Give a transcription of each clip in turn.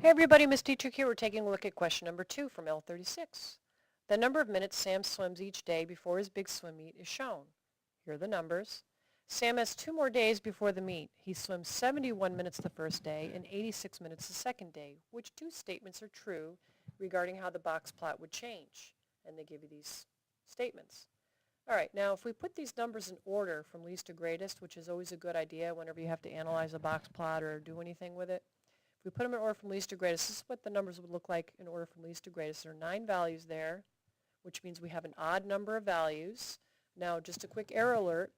Hey everybody, Miss Dietrich here. We're taking a look at question number 2 from L36. The number of minutes Sam swims each day before his big swim meet is shown. Here are the numbers. Sam has 2 more days before the meet. He swims 71 minutes the first day and 86 minutes the second day. Which two statements are true regarding how the box plot would change? And they give you these statements. All right, now if we put these numbers in order from least to greatest, which is always a good idea whenever you have to analyze a box plot or do anything with it, if we put them in order from least to greatest, this is what the numbers would look like in order from least to greatest. There are 9 values there, which means we have an odd number of values. Now, just a quick error alert.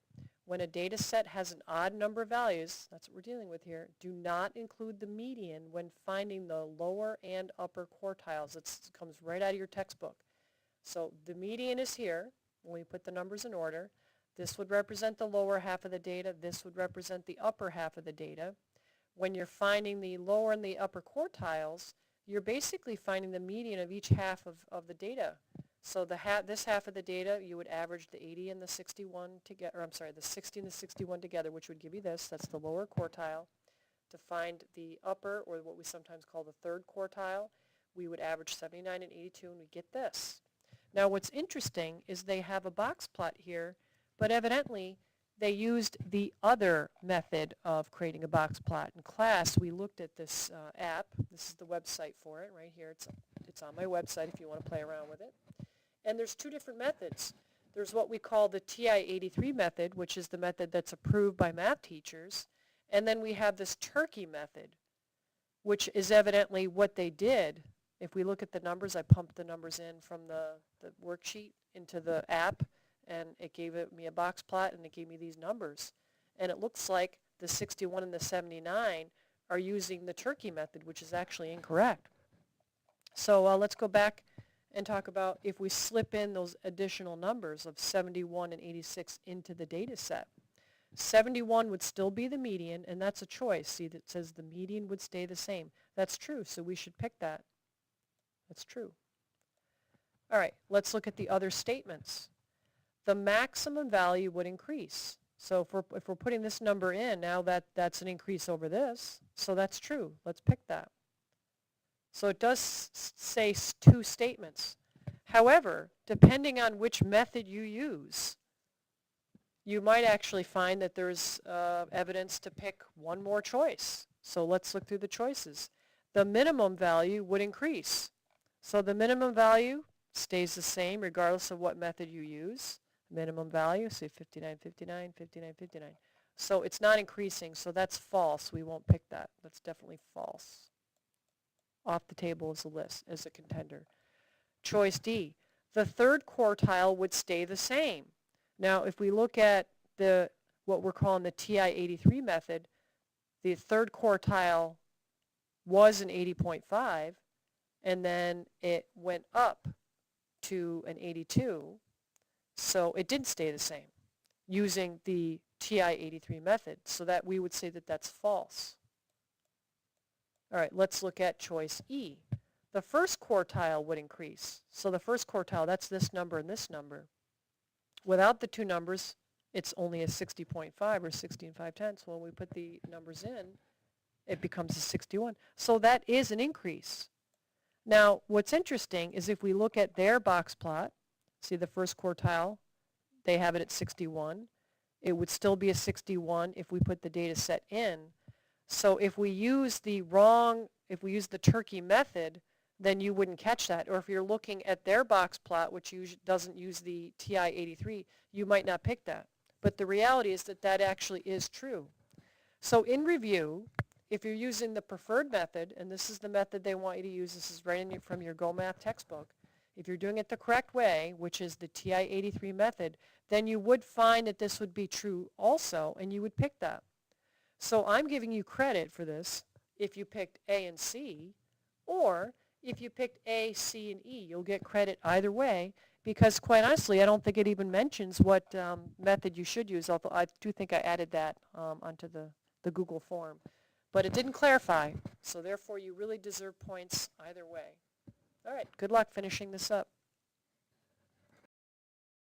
When a data set has an odd number of values, that's what we're dealing with here, do not include the median when finding the lower and upper quartiles. It comes right out of your textbook. So the median is here when we put the numbers in order. This would represent the lower half of the data. This would represent the upper half of the data. When you're finding the lower and the upper quartiles, you're basically finding the median of each half of the data. So this half of the data, you would average the 80 and the 61 together, or I'm sorry, the 60 and the 61 together, which would give you this. That's the lower quartile. To find the upper, or what we sometimes call the third quartile, we would average 79 and 82, and we get this. Now, what's interesting is they have a box plot here, but evidently they used the other method of creating a box plot. In class, we looked at this app. This is the website for it right here. It's on my website if you want to play around with it. And there's 2 different methods. There's what we call the TI-83 method, which is the method that's approved by math teachers. And then we have this turkey method, which is evidently what they did. If we look at the numbers, I pumped the numbers in from the worksheet into the app, and it gave me a box plot, and it gave me these numbers. And it looks like the 61 and the 79 are using the turkey method, which is actually incorrect. So let's go back and talk about if we slip in those additional numbers of 71 and 86 into the data set. 71 would still be the median, and that's a choice. See, that says the median would stay the same. That's true, so we should pick that. That's true. All right, let's look at the other statements. The maximum value would increase. So if we're putting this number in, now that's an increase over this. So that's true. Let's pick that. So it does say 2 statements. However, depending on which method you use, you might actually find that there's evidence to pick one more choice. So let's look through the choices. The minimum value would increase. So the minimum value stays the same regardless of what method you use. Minimum value, say 59, 59, 59, 59. So it's not increasing, so that's false. We won't pick that. That's definitely false. Off the table as a list, as a contender. Choice D, the third quartile would stay the same. Now, if we look at what we're calling the TI-83 method, the third quartile was an 80.5, and then it went up to an 82. So it didn't stay the same using the TI-83 method, so that we would say that that's false. All right, let's look at choice E. The first quartile would increase. So the first quartile, that's this number and this number. Without the 2 numbers, it's only a 60.5 or 60 5/10. When we put the numbers in, it becomes a 61. So that is an increase. Now, what's interesting is if we look at their box plot, see the first quartile, they have it at 61. It would still be a 61 if we put the data set in. So if we use the turkey method, then you wouldn't catch that. Or if you're looking at their box plot, which doesn't use the TI-83, you might not pick that. But the reality is that that actually is true. So in review, if you're using the preferred method, and this is the method they want you to use, this is right from your Go Math textbook, if you're doing it the correct way, which is the TI-83 method, then you would find that this would be true also, and you would pick that. So I'm giving you credit for this if you picked A and C, or if you picked A, C, and E. You'll get credit either way, because quite honestly, I don't think it even mentions what method you should use, although I do think I added that onto the Google form. But it didn't clarify, so therefore you really deserve points either way. All right, good luck finishing this up.